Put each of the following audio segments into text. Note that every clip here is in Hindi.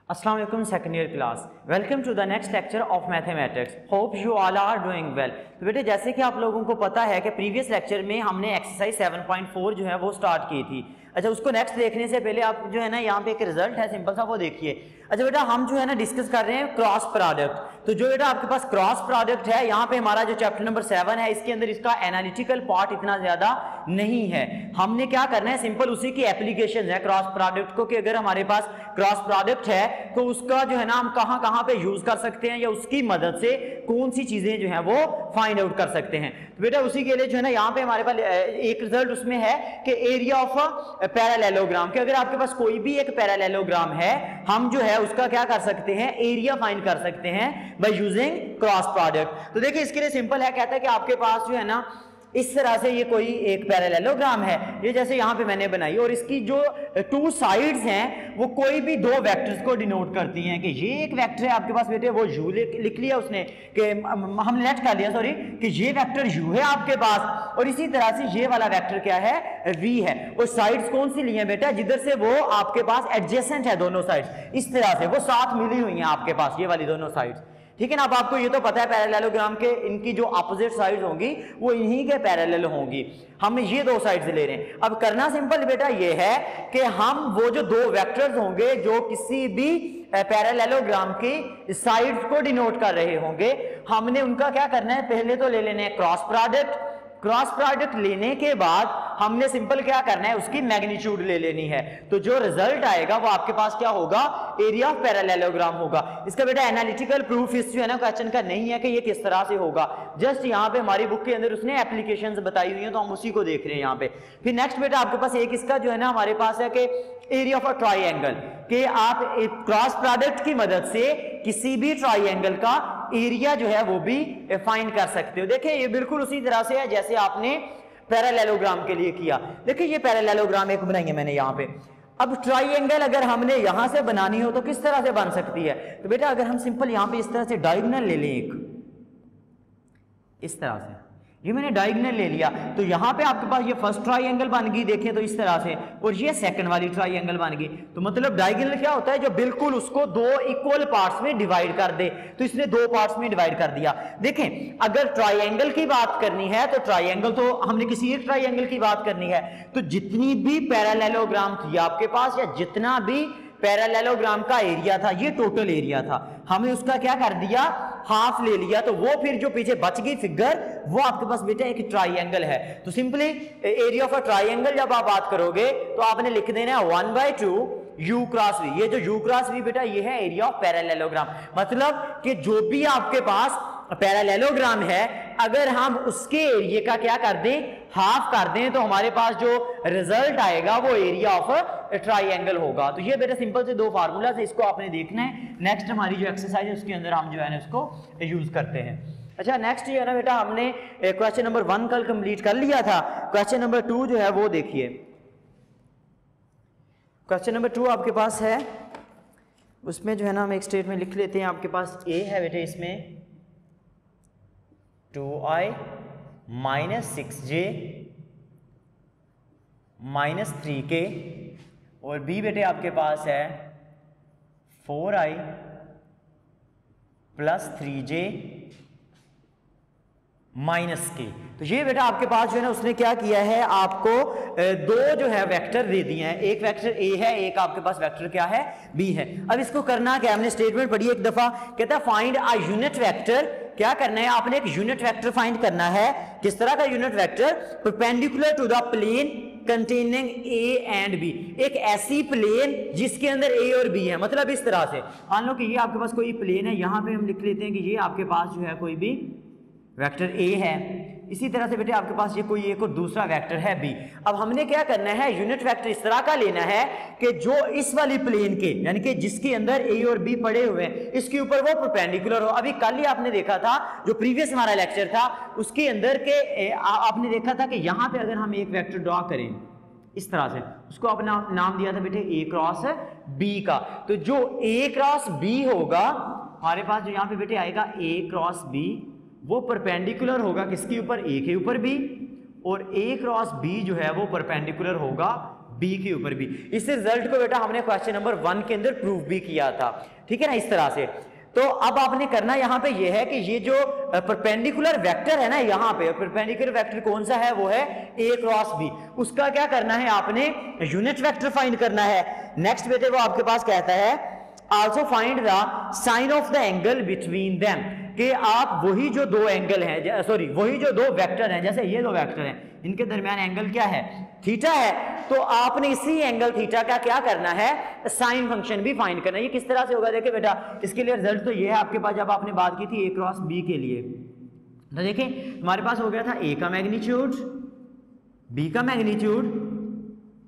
अस्सलाम वालेकुम second year class, welcome to the next lecture of mathematics. Hope you all are doing well. तो बेटे जैसे कि आप लोगों को पता है कि प्रीवियस लेक्चर में हमने एक्सरसाइज 7.4 जो है वो स्टार्ट की थी। अच्छा, उसको नेक्स्ट देखने से पहले आप जो है ना यहाँ पे एक रिजल्ट है सिंपल सा, वो देखिए। अच्छा बेटा, हम जो है ना डिस्कस कर रहे हैं क्रॉस प्रोडक्ट। तो जो बेटा आपके पास क्रॉस प्रोडक्ट है, यहाँ पे हमारा जो चैप्टर नंबर 7 है, इसके अंदर इसका एनालिटिकल पार्ट इतना ज्यादा नहीं है। हमने क्या करना है, सिंपल उसी की एप्लीकेशन है क्रॉस प्रोडक्ट को, कि अगर हमारे पास क्रॉस प्रोडक्ट है तो उसका जो है ना हम कहां कहां पे यूज कर सकते हैं या उसकी मदद से कौन सी चीजें जो है वो फाइंड आउट कर सकते हैं। तो बेटा उसी के लिए जो है ना यहाँ पे हमारे पास एक रिजल्ट उसमें है कि एरिया ऑफ पैरेललोग्राम, कि अगर आपके पास कोई भी एक पैरेललोग्राम है, हम जो है उसका क्या कर सकते हैं, एरिया फाइंड कर सकते हैं बाय यूजिंग क्रॉस प्रोडक्ट। तो देखिए इसके लिए सिंपल है, कहता है कि आपके पास जो है ना इस तरह से ये कोई एक पैरेललोग्राम है, ये जैसे यहाँ पे मैंने बनाई, और इसकी जो टू साइड्स हैं वो कोई भी दो वेक्टर्स को डिनोट करती हैं। कि ये एक वेक्टर है आपके पास बेटे, वो u लिख लिया उसने, कि हमने लेट कर लिया सॉरी, कि ये वेक्टर u है आपके पास, और इसी तरह से ये वाला वेक्टर क्या है, v है। और साइड्स कौन सी ली हैं बेटा, जिधर से वो आपके पास एडजेसेंट है दोनों साइड्स, इस तरह से वो साथ मिली हुई हैं आपके पास, ये वाली दोनों साइड्स। ठीक है ना। अब आपको ये तो पता है पैरेललोग्राम के इनकी जो अपोजिट साइड्स होंगी वो इन्हीं के पैरेलल होंगी। हम ये दो साइड्स ले रहे हैं। अब करना सिंपल बेटा ये है कि हम वो जो दो वेक्टर्स होंगे जो किसी भी पैरेललोग्राम की साइड्स को डिनोट कर रहे होंगे, हमने उनका क्या करना है, पहले तो ले लेने हैं क्रॉस प्रोडक्ट। क्रॉस प्रोडक्ट लेने के बाद हमने सिंपल क्या करना है, उसकी मैग्नीट्यूड ले लेनी है। तो जो रिजल्ट आएगा वो आपके पास क्या होगा, एरिया ऑफ पैरेललोग्राम होगा। इसका बेटा एनालिटिकल प्रूफ इस जो है ना क्वेश्चन का नहीं है कि ये किस तरह से होगा, जस्ट यहाँ पे हमारी बुक के अंदर उसने एप्लीकेशंस बताई हुई हैं, तो हम उसी को देख रहे हैं यहाँ पे। फिर नेक्स्ट बेटा आपके पास एक इसका जो है ना हमारे पास है कि एरिया ऑफ अ ट्राइंगल, कि आप क्रॉस प्रोडक्ट की मदद से किसी भी ट्राइंगल का एरिया जो है वो भी फाइंड कर सकते हो। देखिए ये बिल्कुल उसी तरह से है जैसे आपने पैरेललोग्राम के लिए किया। देखिए ये पैरेललोग्राम एक बनाई है मैंने यहाँ पे। अब ट्राइंगल अगर हमने यहां से बनानी हो तो किस तरह से बन सकती है, तो बेटा अगर हम सिंपल यहां पे इस तरह से डायगोनल ले लें, एक इस तरह से, ये मैंने डायगोनल ले लिया, तो यहां पे आपके पास ये फर्स्ट ट्राइंगल बन गई, देखिए तो इस तरह से, और ये सेकंड वाली ट्राइंगल बन गई। तो मतलब डायगोनल क्या होता है, जो बिल्कुल उसको दो इक्वल पार्ट्स में डिवाइड कर दे, तो इसने दो पार्ट्स में डिवाइड कर दिया। देखें अगर ट्राइंगल की बात करनी है तो ट्राइंगल, तो हमने किसी एक ट्राइंगल की बात करनी है, तो जितनी भी पैरेललोग्राम थी आपके पास, या जितना भी पैरेललोग्राम का एरिया था, ये टोटल एरिया था, हमने उसका क्या कर दिया, हाफ ले लिया। तो वो फिर जो पीछे बच गई फिगर, वो आपके पास बेटा एक ट्राइंगल है। तो simply area of a triangle जब आप बात करोगे तो आपने लिख देना है 1/2 u क्रॉस v। ये जो u क्रॉस v बेटा ये है एरिया ऑफ पैरेललोग्राम। मतलब कि जो भी आपके पास पैरेललोग्राम है, अगर हम उसके एरिया का क्या कर दें, हाफ कर दें, तो हमारे पास जो रिजल्ट आएगा वो एरिया ऑफ ट्राइंगल होगा। तो ये बेटा सिंपल से दो फार्मूला है, इसको आपने देखना है। नेक्स्ट हमारी जो एक्सरसाइज है उसके अंदर हम जो है ना इसको यूज करते हैं। अच्छा नेक्स्ट जो है ना बेटा, हमने क्वेश्चन नंबर 1 कल कंप्लीट कर लिया था। क्वेश्चन नंबर 2 जो है वो देखिए, क्वेश्चन नंबर 2 आपके पास है, उसमें जो है ना हम एक स्टेटमेंट लिख लेते हैं। आपके पास ए है बेटे, इसमें 2i - 6j - 3k, और बी बेटे आपके पास है 4i + 3j -k। तो ये बेटा आपके पास जो है ना उसने क्या किया है, आपको दो जो है वेक्टर दे दिए हैं, एक वेक्टर ए है, एक आपके पास वेक्टर क्या है, बी है। अब इसको करना क्या, हमने स्टेटमेंट पढ़ी एक दफा, कहता है फाइंड अ यूनिट वेक्टर। क्या करना है, आपने एक यूनिट वेक्टर फाइंड करना है। किस तरह का unit vector, perpendicular to the plane containing A and B, एक ऐसी प्लेन जिसके अंदर ए और बी है। मतलब इस तरह से मान लो कि ये आपके पास कोई प्लेन है, यहां पे हम लिख लेते हैं कि ये आपके पास जो है कोई भी वेक्टर ए है, इसी तरह से बेटे आपके पास ये कोई एक और दूसरा वेक्टर है बी। अब हमने क्या करना है, यूनिट वेक्टर इस तरह का लेना है कि जो इस वाली प्लेन के, यानी कि जिसके अंदर ए और बी पड़े हुए हैं, इसके ऊपर वो परपेंडिकुलर हो। अभी कल ही आपने देखा था, जो प्रीवियस हमारा लेक्चर था उसके अंदर के आपने देखा था कि यहां पे अगर हम एक वेक्टर ड्रॉ करें इस तरह से, उसको अपना नाम दिया था बेटे ए क्रॉस बी का। तो जो ए क्रॉस बी होगा हमारे पास, जो यहाँ पे बेटे आएगा ए क्रॉस बी, वो परपेंडिकुलर होगा किसके ऊपर, ए के ऊपर बी, और ए क्रॉस बी जो है वो परपेंडिकुलर होगा बी के ऊपर भी। इस रिजल्ट को बेटा हमने क्वेश्चन नंबर 1 के अंदर प्रूव भी किया था, ठीक है ना, इस तरह से। तो अब आपने करना यहाँ पे ये है कि ये जो परपेंडिकुलर वेक्टर है ना, यहाँ पे परपेंडिकुलर वेक्टर कौन सा है, वो है ए क्रॉस बी। उसका क्या करना है, आपने यूनिट वेक्टर फाइंड करना है। नेक्स्ट बेटे वो आपके पास कहता है also find the sine of the angle between them, कि आप वही जो दो एंगल हैं, सॉरी वही जो दो वेक्टर हैं, जैसे ये दो वेक्टर हैं, इनके दरमियान एंगल क्या है, थीटा है, तो आपने इसी एंगल थीटा का क्या करना है, साइन फंक्शन भी फाइंड करना है। ये किस तरह से होगा, देखिए बेटा इसके लिए रिजल्ट तो ये है आपके पास, जब आपने बात की थी ए क्रॉस बी के लिए, तो देखिए हमारे पास हो गया था ए का मैग्नीट्यूड, बी का magnitude,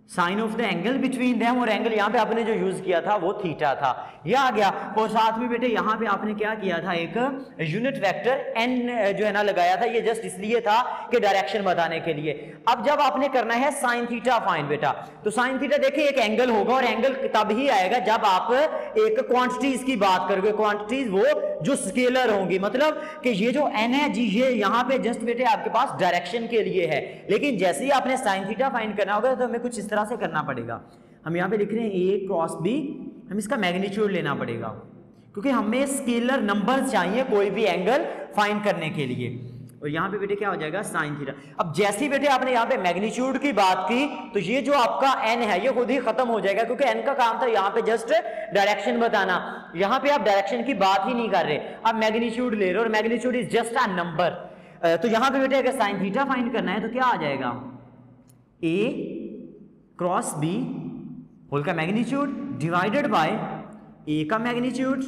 sine of the angle between them, और एंगल यहाँ पे आपने जो यूज किया था वो थीटा था, ये आ गया। और साथ में बेटे यहाँ पे आपने क्या किया था, एक यूनिट वेक्टर एन जो है ना लगाया था, ये जस्ट इसलिए था कि डायरेक्शन बताने के लिए। अब जब आपने करना है साइन थीटा फाइंड बेटा, तो साइन थीटा देखिए एक एंगल होगा, और एंगल तब ही आएगा जब आप एक क्वांटिटीज की बात करोगे, क्वांटिटीज वो जो स्केलर होंगी, मतलब कि ये जो एन है जी, ये यहाँ पे जस्ट बेटे आपके पास डायरेक्शन के लिए है, लेकिन जैसे ही आपने साइन थीटा फाइंड करना होगा तो हमें कुछ इस तरह से करना पड़ेगा। हम यहाँ पे लिख रहे हैं ए क्रॉस बी, हम इसका मैग्नीट्यूड लेना पड़ेगा, क्योंकि हमें स्केलर नंबर्स चाहिए कोई भी एंगल फाइंड करने के लिए। और यहाँ पे बेटे क्या हो जाएगा, साइन थीटा। अब जैसे ही बेटे आपने यहाँ पे मैग्नीट्यूड की बात की, तो ये जो आपका एन है ये खुद ही खत्म हो जाएगा, क्योंकि एन का काम था यहाँ पे जस्ट डायरेक्शन बताना, यहाँ पे आप डायरेक्शन की बात ही नहीं कर रहे, आप मैग्नीट्यूड ले रहे हो, और magnitude is just a number. तो यहाँ पे बेटे अगर साइन थीटा फाइंड करना है तो क्या आ जाएगा, ए क्रॉस बी होल का मैग्नीट्यूड डिवाइडेड बाय ए का मैग्नीट्यूड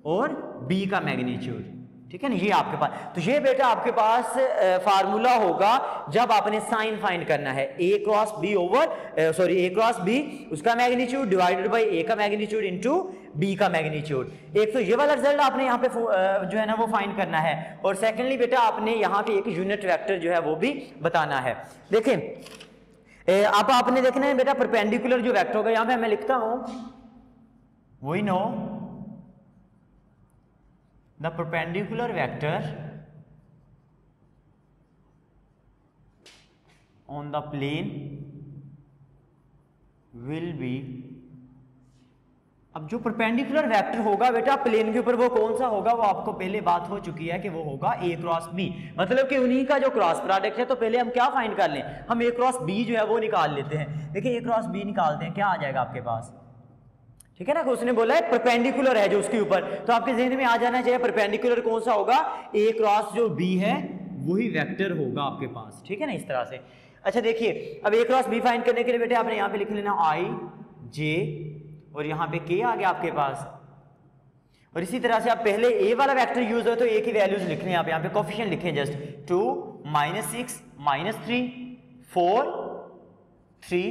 और बी का मैग्नीट्यूड, ठीक है ना, ये आपके पास। तो ये बेटा आपके पास फार्मूला होगा जब आपने साइन फाइंड करना है, ए क्रॉस बी ओवर सॉरी ए क्रॉस बी, उसका मैग्नीट्यूड डिवाइडेड बाय ए का मैग्नीट्यूड इनटू बी का मैग्नीट्यूड। एक तो ये वाला रिजल्ट आपने यहाँ पे जो है ना वो फाइंड करना है, और सेकेंडली बेटा आपने यहाँ पे एक यूनिट वेक्टर जो है वो भी बताना है। देखें अब आपने देखना है बेटा परपेंडिकुलर जो वेक्टर होगा, यहां पे मैं लिखता हूं, we know the perpendicular vector on the plane will be. अब जो परपेंडिकुलर वेक्टर होगा बेटा प्लेन के ऊपर, वो कौन सा होगा, वो आपको पहले बात हो चुकी है कि वो होगा ए क्रॉस बी, मतलब कि उन्हीं का जो क्रॉस प्रोडक्ट है। तो पहले हम क्या फाइंड कर लें, हम ए क्रॉस बी जो है वो निकाल लेते हैं। देखिए ए क्रॉस बी निकालते हैं, क्या आ जाएगा आपके पास, ठीक है ना, उसने बोला है परपेंडिकुलर है जो उसके ऊपर, तो आपके जहन में आ जाना चाहिए परपेंडिकुलर कौन सा होगा, ए क्रॉस जो बी है वही वेक्टर होगा आपके पास, ठीक है ना, इस तरह से। अच्छा देखिए अब ए क्रॉस बी फाइंड करने के लिए बेटे आपने यहाँ पे लिख लेना आई जे, और यहाँ पे के आ गया आपके पास, और इसी तरह से आप पहले ए वाला वेक्टर यूज हो तो ए की वैल्यूज लिख लें, यहाँ पे कोफिशिएंट लिखें जस्ट 2 -6 -3 4 3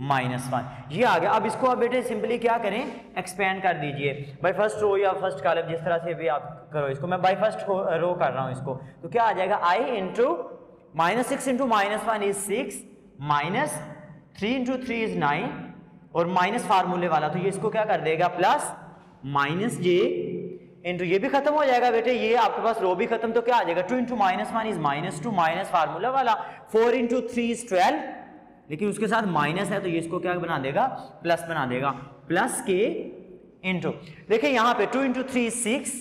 -1, ये आ गया। अब इसको आप बेटे सिंपली क्या करें, एक्सपेंड कर दीजिए बाय फर्स्ट रो या फर्स्ट कॉलम, जिस तरह से भी आप करो इसको, मैं बाय फर्स्ट रो कर रहा हूँ इसको, तो क्या आ जाएगा, i into -6 into -1 is 6, -3 into 3 is 9, और माइनस फार्मूले वाला, तो ये इसको क्या कर देगा, प्लस -j इंटू ये भी खत्म हो जाएगा बेटे, ये आपके पास रो भी खत्म, तो क्या आ जाएगा 2 इंटू -1 इज -2 माइनस फार्मूला वाला, 4 इंटू 3 इज 12, लेकिन उसके साथ माइनस है तो ये इसको क्या बना देगा, प्लस बना देगा, प्लस के इंटू देखिए यहाँ पे 2 इंटू 3 इज 6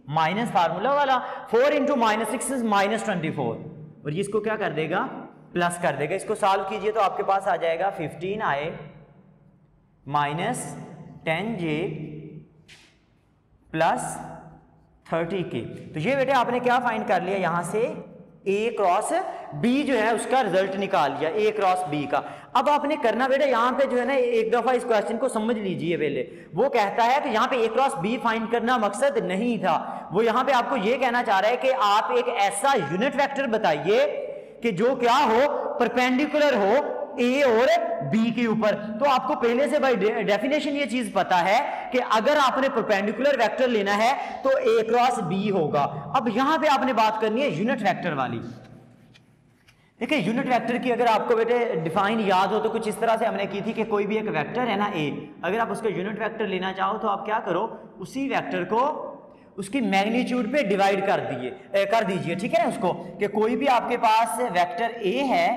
माइनस फार्मूला वाला, 4 इंटू -6 इज -24, और ये इसको क्या कर देगा, प्लस कर देगा। इसको सॉल्व कीजिए तो आपके पास आ जाएगा 15i -10j प्लस 30k। तो ये बेटे आपने क्या फाइंड कर लिया, यहां से ए क्रॉस बी जो है उसका रिजल्ट निकाल लिया, ए क्रॉस बी का। अब आपने करना बेटा यहाँ पे जो है ना, एक दफा इस क्वेश्चन को समझ लीजिए पहले। वो कहता है कि यहाँ पे ए क्रॉस बी फाइंड करना मकसद नहीं था, वो यहाँ पे आपको ये कहना चाह रहा है कि आप एक ऐसा यूनिट वेक्टर बताइए कि जो क्या हो, परपेंडिकुलर हो ए और बी के ऊपर। तो आपको पहले से बाय डेफिनेशन ये चीज पता है कि अगर आपने परपेंडिकुलर वेक्टर लेना है तो ए क्रॉस बी होगा। अब यहां पे आपने बात करनी है यूनिट वेक्टर वाली। देखिए यूनिट वेक्टर की अगर आपको बेटे डिफाइन याद हो तो कुछ इस तरह से हमने की थी कि कोई भी एक वेक्टर है ना ए, अगर आप उसका यूनिट वेक्टर लेना चाहो तो आप क्या करो, उसी वेक्टर को उसकी मैग्नीट्यूड पे डिवाइड कर दीजिए, ठीक है ना, उसको कि कोई भी आपके पास वेक्टर ए है,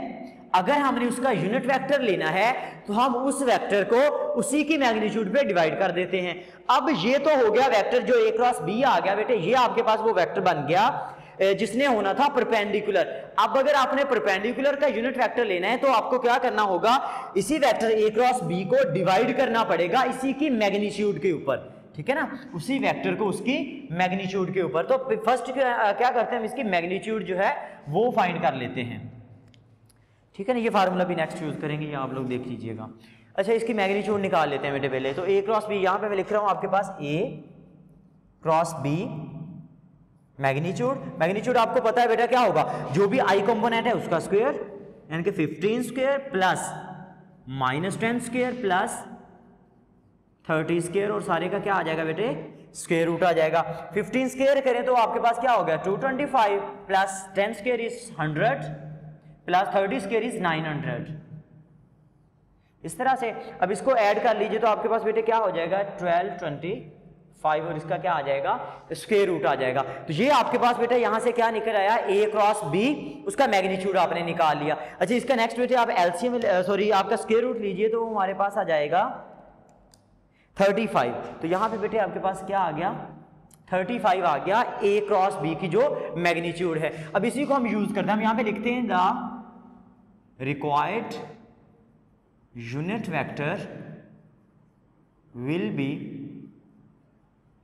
अगर हमने उसका यूनिट वेक्टर लेना है तो हम उस वेक्टर को उसी की मैग्नीट्यूड पे डिवाइड कर देते हैं। अब ये तो हो गया वेक्टर जो a क्रॉस b आ गया बेटे, ये आपके पास वो वेक्टर बन गया जिसने होना था परपेंडिकुलर। अब अगर आपने परपेंडिकुलर का यूनिट वेक्टर लेना है तो आपको क्या करना होगा, इसी वेक्टर a क्रॉस b को डिवाइड करना पड़ेगा इसी की मैग्नीट्यूड के ऊपर, ठीक है ना, उसी वेक्टर को उसकी मैग्नीट्यूड के ऊपर। तो फर्स्ट क्या करते हैं, हम इसकी मैग्नीट्यूड जो है वो फाइंड कर लेते हैं, ठीक है ना। ये फार्मूला भी नेक्स्ट यूज करेंगे, ये आप लोग देख लीजिएगा। अच्छा, इसकी मैग्नीट्यूड निकाल लेते हैं बेटे पहले। तो a क्रॉस b, यहाँ पे मैं लिख रहा हूँ आपके पास a क्रॉस b मैग्नीट्यूड आपको पता है बेटा क्या होगा, जो भी i कंपोनेंट है उसका स्क्वायर, यानी कि 15 square plus -10 square plus 30 square, और सारे का क्या आ जाएगा बेटे, स्क्वायर रूट आ जाएगा। 15 स्क्वायर करें तो आपके पास क्या हो गया 225 plus 10 square is 100 plus 30 square is 900, इस तरह से। अब इसको ऐड कर लीजिए तो आपके पास बेटे क्या हो जाएगा 1225, और इसका क्या आ जाएगा स्क्वायर रूट आ जाएगा। तो ये आपके पास बेटा यहाँ से क्या निकल आया a क्रॉस b, उसका मैग्नीट्यूड आपने निकाल लिया। अच्छा, इसका नेक्स्ट बेटे आप एलसीएम सॉरी आपका स्क्वायर रूट लीजिए तो हमारे पास आ जाएगा 35। तो यहाँ पे बेटे आपके पास क्या आ गया 35 आ गया a क्रॉस b की जो मैग्नीट्यूड है। अब इसी को हम यूज करते हैं, हम यहाँ पे लिखते हैं the required unit vector will be,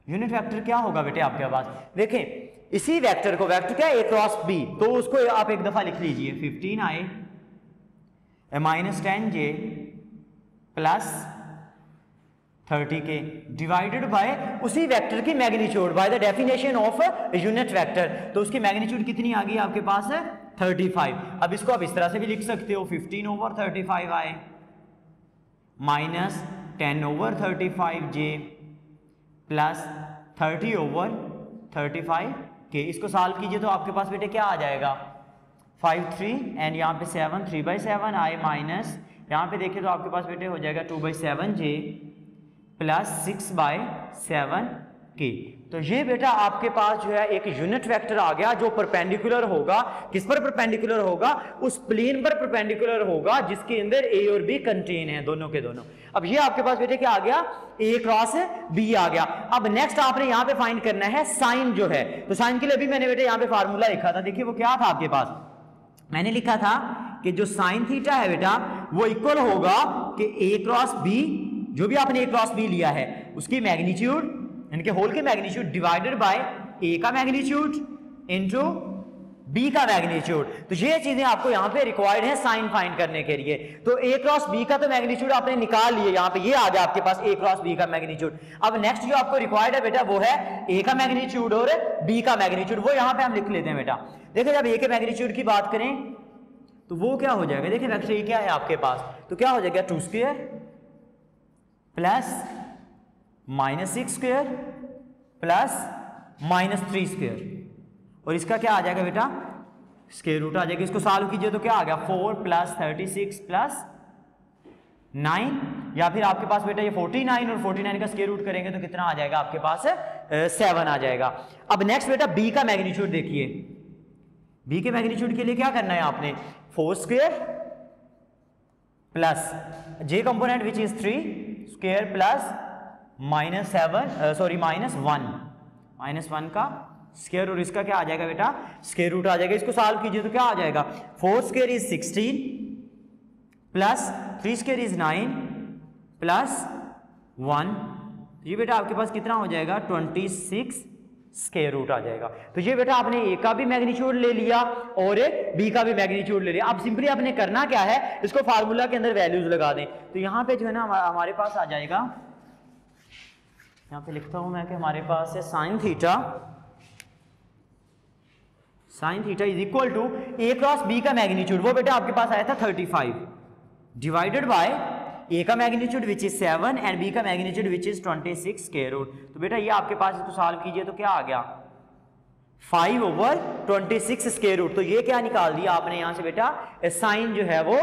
unit vector क्या होगा बेटे आपके पास, देखें इसी वेक्टर को, वेक्टर क्या है a क्रॉस b, तो उसको आप एक दफा लिख लीजिए 15i -10j plus 30k divided by उसी वेक्टर की magnitude by the definition of unit vector. तो उसकी मैग्नीट्यूड कितनी आ गई आपके पास 35। अब इसको आप इस तरह से भी लिख सकते हो 15/35i -10/35j प्लस 30/35k। इसको सॉल्व कीजिए तो आपके पास बेटे क्या आ जाएगा 53 एंड यहाँ पे 7 3/7i माइनस यहाँ पे देखिए तो आपके पास बेटे हो जाएगा 2/7j प्लस 6/7k। तो ये बेटा आपके पास जो है एक यूनिट वेक्टर आ गया जो परपेंडिकुलर होगा, किस पर परपेंडिकुलर होगा, उस प्लेन पर परपेंडिकुलर होगा जिसके अंदर a और b कंटेन है, दोनों के दोनों। अब ये आपके पास बेटे क्या आ गया a क्रॉस b आ गया। अब नेक्स्ट आपने यहाँ पे फाइंड करना है साइन जो है। तो साइन के लिए भी मैंने बेटे यहाँ पे फार्मूला लिखा था, देखिए वो क्या था आपके पास, मैंने लिखा था कि जो साइन थीटा है बेटा वो इक्वल होगा कि a क्रॉस b, जो भी आपने a क्रॉस b लिया है उसकी मैग्नीट्यूड इनके होल की मैग्नीट्यूड डिवाइडेड बाय a का मैग्नीट्यूड इनटू b का मैग्नीट्यूड। तो ये चीजें आपको यहाँ पे रिक्वायर्ड है साइन फाइंड करने के लिए। तो a क्रॉस b का तो मैग्नीट्यूड आपने निकाल लिए, यहाँ पे ये आ गया आपके पास a क्रॉस b का मैग्नीट्यूड। अब नेक्स्ट जो आपको रिक्वायर्ड है बेटा वो है a का मैग्नीट्यूड और b का मैग्नीट्यूड, वो यहाँ पे हम लिख लेते हैं बेटा। देखिए जब a के मैग्नीट्यूड की बात करें तो वो क्या हो जाएगा, देखिए वेक्टर ये क्या है आपके पास, तो क्या हो जाएगा 2 square plus -6 square plus -3 square, और इसका क्या आ जाएगा बेटा स्क्वायर रूट आ जाएगा। इसको सॉल्व कीजिए तो क्या आ गया 4 प्लस 36 प्लस 9, या फिर आपके पास बेटा ये 49 और 49 का स्क्वायर रूट करेंगे तो कितना आ जाएगा आपके पास 7 आ जाएगा। अब नेक्स्ट बेटा b का मैग्नीट्यूड देखिए, b के मैग्नीट्यूड के लिए क्या करना है आपने 4 square plus j component which is 3 square plus -1 का स्क्वायर, और इसका क्या आ जाएगा बेटा स्क्वायर रूट आ जाएगा। इसको सॉल्व कीजिए तो क्या आ जाएगा 4 square is 16 plus 3 square is 9 plus 1, ये बेटा आपके पास कितना हो जाएगा 26 स्क्वायर रूट आ जाएगा। तो ये बेटा आपने a का भी मैग्नीट्यूड ले लिया और b का भी मैग्नीट्यूड ले लिया। अब सिंपली आपने करना क्या है, इसको फार्मूला के अंदर वैल्यूज लगा दें। तो यहाँ पे जो है ना हमारे पास आ जाएगा, यहाँ पे लिखता हूं मैं कि हमारे पास है sine theta is equal to a cross b का मैग्नीट्यूड, वो बेटा आपके पास आया था 35 डिवाइडेड बाय a का magnitude which is 7 and b का magnitude which is 26 square root. तो बेटा ये आपके पास इसको सॉल्व कीजिए तो क्या आ गया 5/26 स्क्वायर रूट। तो ये क्या निकाल दिया आपने यहाँ से बेटा, साइन जो है वो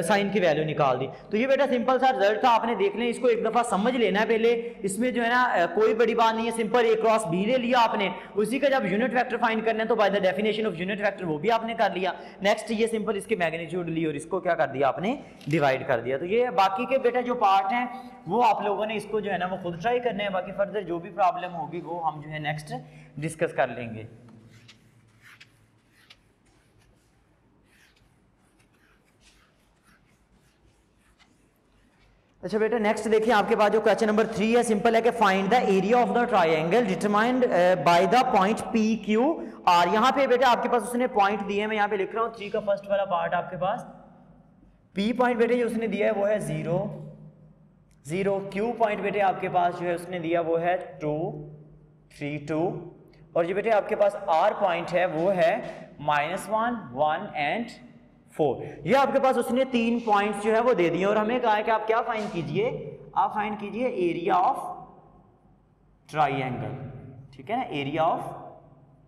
साइन की वैल्यू निकाल दी। तो ये बेटा सिंपल सा रिजल्ट था, आपने देख लें, इसको एक दफा समझ लेना है पहले। इसमें जो है ना कोई बड़ी बात नहीं है, सिंपल ए क्रॉस बी ले लिया आपने, उसी का जब यूनिट वेक्टर फाइंड करना है तो by the definition of unit vector वो भी आपने कर लिया। नेक्स्ट ये सिंपल इसके मैग्नीट्यूड ली और इसको क्या कर दिया आपने, डिवाइड कर दिया। तो ये बाकी के बेटा जो पार्ट हैं वो आप लोगों ने इसको जो है ना वो खुद ट्राई करने हैं, बाकी फर्दर जो भी प्रॉब्लम होगी वो हम जो है नेक्स्ट डिस्कस कर लेंगे। अच्छा बेटा नेक्स्ट देखिए, आपके पास जो क्वेश्चन नंबर 3 है, सिंपल है कि find the area of the triangle determined by the point P Q R. यहाँ पे बेटा आपके पास उसने पॉइंट दिए हैं, मैं यहाँ पे लिख रहा हूँ 3 का फर्स्ट वाला पार्ट आपके पास। पी पॉइंट बेटे जो उसने दिया है वो है 0 0, क्यू पॉइंट बेटे आपके पास जो है उसने दिया वो है 2 3 2, और जो बेटे आपके पास आर पॉइंट है वो है -1 1 एंड 4। ये आपके पास उसने 3 पॉइंट्स जो है वो दे दिए और हमें कहा है कि आप क्या फाइंड कीजिए, आप फाइंड कीजिए एरिया ऑफ ट्राइंगल, ठीक है ना, एरिया ऑफ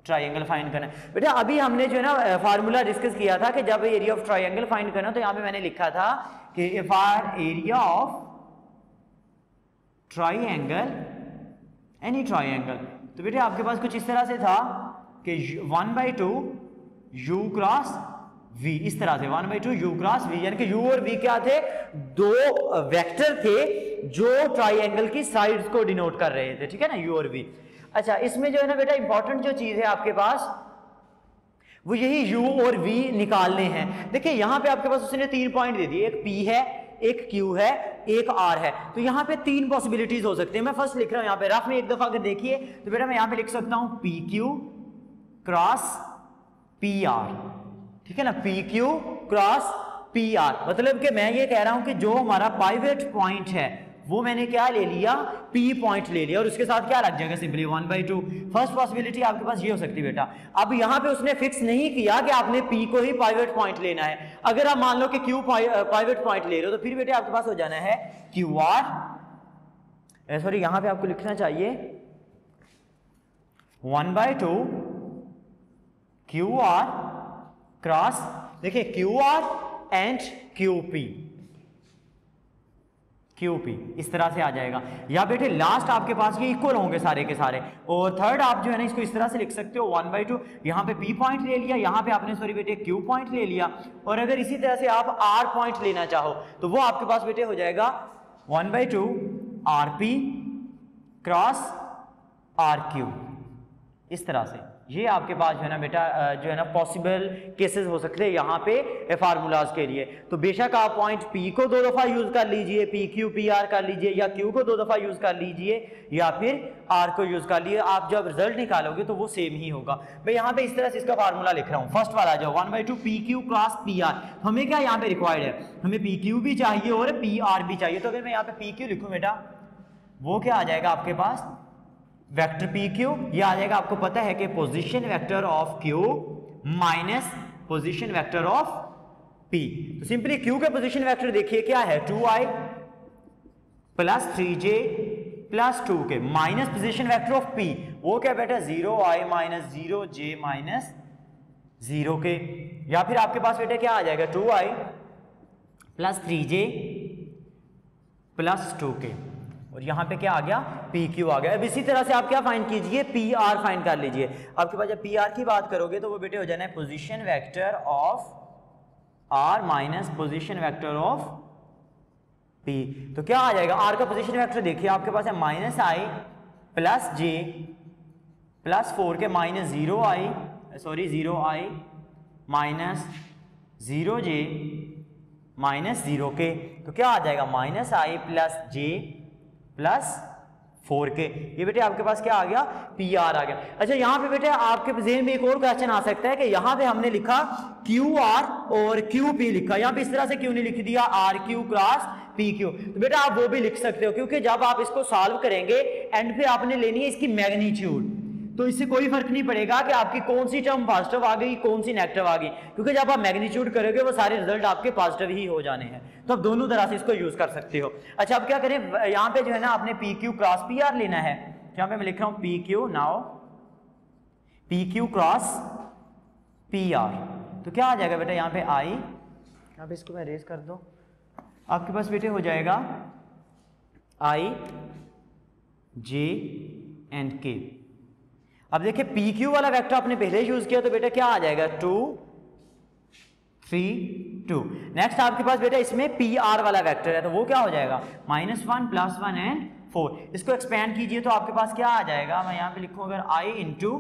ट्राइंगल फाइंड करना है। बेटा अभी हमने जो है ना फार्मूला डिस्कस किया था कि जब एरिया ऑफ ट्राइंगल फाइंड करना, तो यहाँ पे मैंने लिखा था कि if R area of triangle any triangle, तो बेटे आपके पास कुछ इस तरह से था कि 1/2 u क्रॉस v, इस तरह से 1/2 u क्रॉस v, यानी कि u और v क्या थे, दो वेक्टर थे जो ट्राइंगल की साइड्स को डिनोट कर रहे थे, ठीक है ना, u और v। अच्छा इसमें जो है ना बेटा इंपॉर्टेंट जो चीज है आपके पास वो यही u और v निकालने हैं। देखिए यहाँ पे आपके पास उसने 3 पॉइंट दे दिए, एक p है, एक q है, एक r है। तो यहाँ पे 3 पॉसिबिलिटीज हो सकती है। मैं फर्स्ट लिख रहा हूँ यहाँ पे रफ में, एक दफा अगर देखिए तो बेटा मैं यहाँ पे लिख सकता हूँ pq क्रॉस pr, ठीक है ना, pq क्रॉस pr, मतलब कि मैं ये कह रहा हूं कि जो हमारा पाइवट पॉइंट है वो मैंने क्या ले लिया, p पॉइंट ले लिया, और उसके साथ क्या लग जाएगा, सिंपली 1/2। फर्स्ट पॉसिबिलिटी आपके पास ये हो सकती है बेटा। अब यहाँ पे उसने फिक्स नहीं किया कि आपने p को ही पाइवट पॉइंट लेना है। अगर आप मान लो कि q पाइवट पॉइंट ले रहे हो तो फिर बेटे आपके पास हो जाना है qr, सॉरी यहाँ पे आपको लिखना चाहिए 1/2 qr क्रॉस, देखिए QR एंड QP, इस तरह से आ जाएगा। या बेटे लास्ट आपके पास ये इक्वल होंगे सारे के सारे, और थर्ड आप जो है ना इसको इस तरह से लिख सकते हो 1/2, यहाँ पे P पॉइंट ले लिया, यहाँ पे आपने सॉरी बेटे Q पॉइंट ले लिया, और अगर इसी तरह से आप R पॉइंट लेना चाहो तो वो आपके पास बेटे हो जाएगा 1/2 RP क्रॉस RQ, इस तरह से। ये आपके पास जो है ना बेटा जो है ना पॉसिबल केसेस हो सकते हैं यहाँ पे फार्मूलाज के लिए। तो बेशक आप पॉइंट P को 2 दफा यूज कर लीजिए, PQ PR कर लीजिए, या Q को 2 दफा यूज कर लीजिए, या फिर R को यूज कर लीजिए। आप जब रिजल्ट निकालोगे तो वो सेम ही होगा। मैं यहाँ पे इस तरह से इसका फार्मूला लिख रहा हूँ। फर्स्ट वाला जो 1/2 PQ क्रॉस PR, हमें क्या यहाँ पे रिक्वायर्ड है, हमें PQ भी चाहिए और PR भी चाहिए। तो अगर मैं यहाँ पे PQ लिखूँ बेटा, वो क्या आ जाएगा आपके पास, वेक्टर PQ, ये आ जाएगा, आपको पता है कि position vector of Q minus position vector of P। तो सिंपली Q के पोजीशन वेक्टर देखिए क्या है, 2i plus 3j plus 2k minus position vector of P, वो क्या बेटा 0i minus 0j minus 0k, या फिर आपके पास बेटा क्या आ जाएगा 2i plus 3j plus 2k, और यहां पे क्या आ गया, PQ आ गया। अब इसी तरह से आप क्या फाइंड कीजिए, PR फाइंड कर लीजिए। आपके पास जब PR की बात करोगे तो वो बेटे हो जाना है position vector of R minus position vector of P। तो क्या आ जाएगा, R का पोजीशन वेक्टर देखिए आपके पास है -i plus j plus 4k minus 0i minus 0j minus 0k। तो क्या आ जाएगा, -i plus j plus 4k, ये बेटे आपके पास क्या आ गया, PR आ गया। अच्छा यहाँ पे बेटे आपके ज़हन में एक और क्वेश्चन आ सकता है कि यहाँ पे हमने लिखा QR और QP लिखा, यहाँ पे इस तरह से क्यों नहीं लिख दिया RQ क्रॉस PQ। तो बेटा आप वो भी लिख सकते हो, क्योंकि जब आप इसको सॉल्व करेंगे एंड पे आपने लेनी है इसकी मैग्नीट्यूड, तो इससे कोई फर्क नहीं पड़ेगा कि आपकी कौन सी टर्म पॉजिटिव आ गई, कौन सी नेगेटिव आ गई, क्योंकि जब आप मैग्नीट्यूड करोगे वो सारे रिजल्ट आपके पॉजिटिव ही हो जाने हैं। तो आप दोनों तरह से इसको यूज कर सकते हो। अच्छा अब क्या करें, यहाँ पे जो है ना आपने PQ क्रॉस PR लेना है। यहाँ पे मैं लिख रहा हूँ PQ, now P Q cross P R. तो क्या आ जाएगा बेटा यहाँ पे आई, यहाँ पे इसको मैं रेस कर दूँ, आपके पास बेटे हो जाएगा आई जे एंड के। अब देखिए पी क्यू वाला वेक्टर आपने पहले यूज किया तो बेटा क्या आ जाएगा 2 3 2। नेक्स्ट आपके पास बेटा इसमें पी आर वाला वेक्टर है तो वो क्या हो जाएगा -1 +1 एंड 4। इसको एक्सपेंड कीजिए तो आपके पास क्या आ जाएगा, मैं यहाँ पे लिखूँ अगर आई इंटू,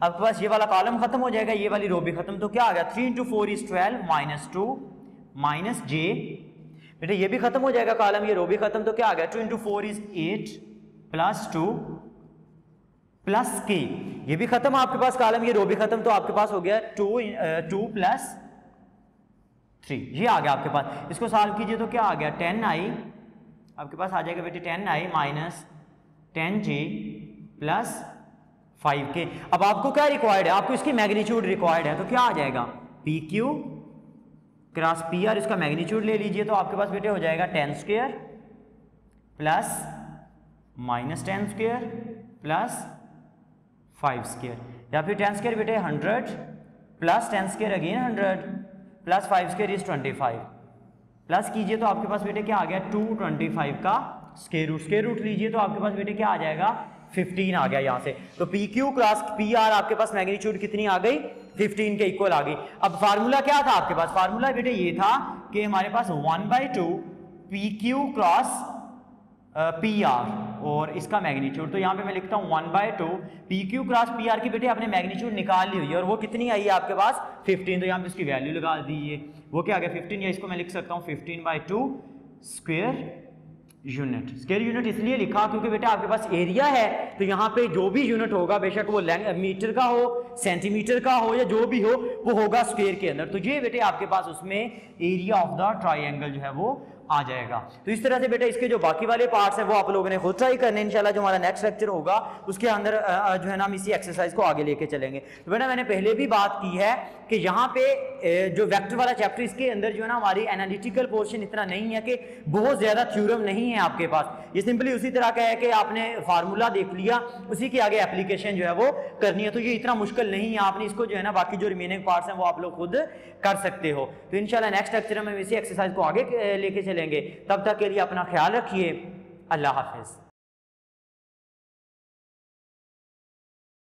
आपके पास ये वाला कॉलम खत्म हो जाएगा, ये वाली रो भी खत्म, तो क्या आ गया 3 इंटू 4 इज 12 -2 माइनस जे, बेटा ये भी खत्म हो जाएगा कॉलम, ये रो भी खत्म, तो क्या आ गया 2 इंटू 4 इज 8 +2 प्लस के, ये भी खत्म आपके पास कॉलम, ये रो भी खत्म, तो आपके पास हो गया 2 + 3, ये आ गया आपके पास। इसको सॉल्व कीजिए तो क्या आ गया 10i, आपके पास आ जाएगा बेटे 10i minus 10j plus 5k। अब आपको क्या रिक्वायर्ड है, आपको इसकी मैग्नीट्यूड रिक्वायर्ड है, तो क्या आ जाएगा P Q cross P R, इसका मैग्नीट्यूड ले लीजिए तो आपके पास बेटे हो जाएगा 10² प्लस -10² प्लस 5² या फिर 10² बेटे 100 plus 10² again 100 plus 5² is 25, plus कीजिए तो आपके पास बेटे क्या आ गया 225 का स्क्वायर रूट लीजिए तो आपके पास बेटे क्या आ जाएगा 15 आ गया यहाँ से। तो P Q cross P R आपके पास मैग्नीट्यूड कितनी आ गई 15 के इक्वल आ गई। अब फार्मूला क्या था आपके पास, फार्मूला बेटे ये था कि हमारे पास 1/2 P Q cross P R और इसका मैग्नीट्यूड, तो यहाँ पे मैं लिखता हूँ 1/2 P Q cross P R की बेटे आपने मैग्नीट्यूड निकाल ली हुई है और वो कितनी आई है आपके पास 15, तो यहाँ पे इसकी वैल्यू लगा दीजिए, वो क्या आ गया 15, या इसको मैं लिख सकता हूँ 15/2 स्क्वायर यूनिट। स्क्वायर यूनिट इसलिए लिखा क्योंकि बेटा आपके पास एरिया है तो यहाँ पे जो भी यूनिट होगा बेशक वो मीटर का हो, सेंटीमीटर का हो या जो भी हो वो होगा स्क्वायर के अंदर, तो ये बेटे आपके पास उसमें एरिया ऑफ द ट्राइंगल जो है वो आ जाएगा। तो इस तरह से बेटा इसके जो बाकी वाले पार्ट्स हैं वो आप लोगों ने खुद ट्राई करने, इंशाल्लाह जो हमारा नेक्स्ट लेक्चर होगा उसके अंदर जो है ना हम इसी एक्सरसाइज को आगे लेके चलेंगे। तो बेटा मैंने पहले भी बात की है कि यहाँ पे जो वेक्टर वाला चैप्टर इसके अंदर जो है ना हमारी एनालिटिकल पोर्शन इतना नहीं है कि बहुत ज्यादा थ्योरम नहीं है आपके पास, ये सिंपली उसी तरह का है कि आपने फार्मूला देख लिया उसी के आगे एप्लीकेशन जो है वो करनी है, तो ये इतना मुश्किल नहीं है, आपने इसको जो है ना बाकी जो रिमेनिंग पार्ट्स हैं वो आप लोग खुद कर सकते हो। तो इंशाल्लाह नेक्स्ट लेक्चर में इसी एक्सरसाइज को आगे लेके चलेंगे, तब तक के लिए अपना ख्याल रखिए, अल्लाह हाफिज।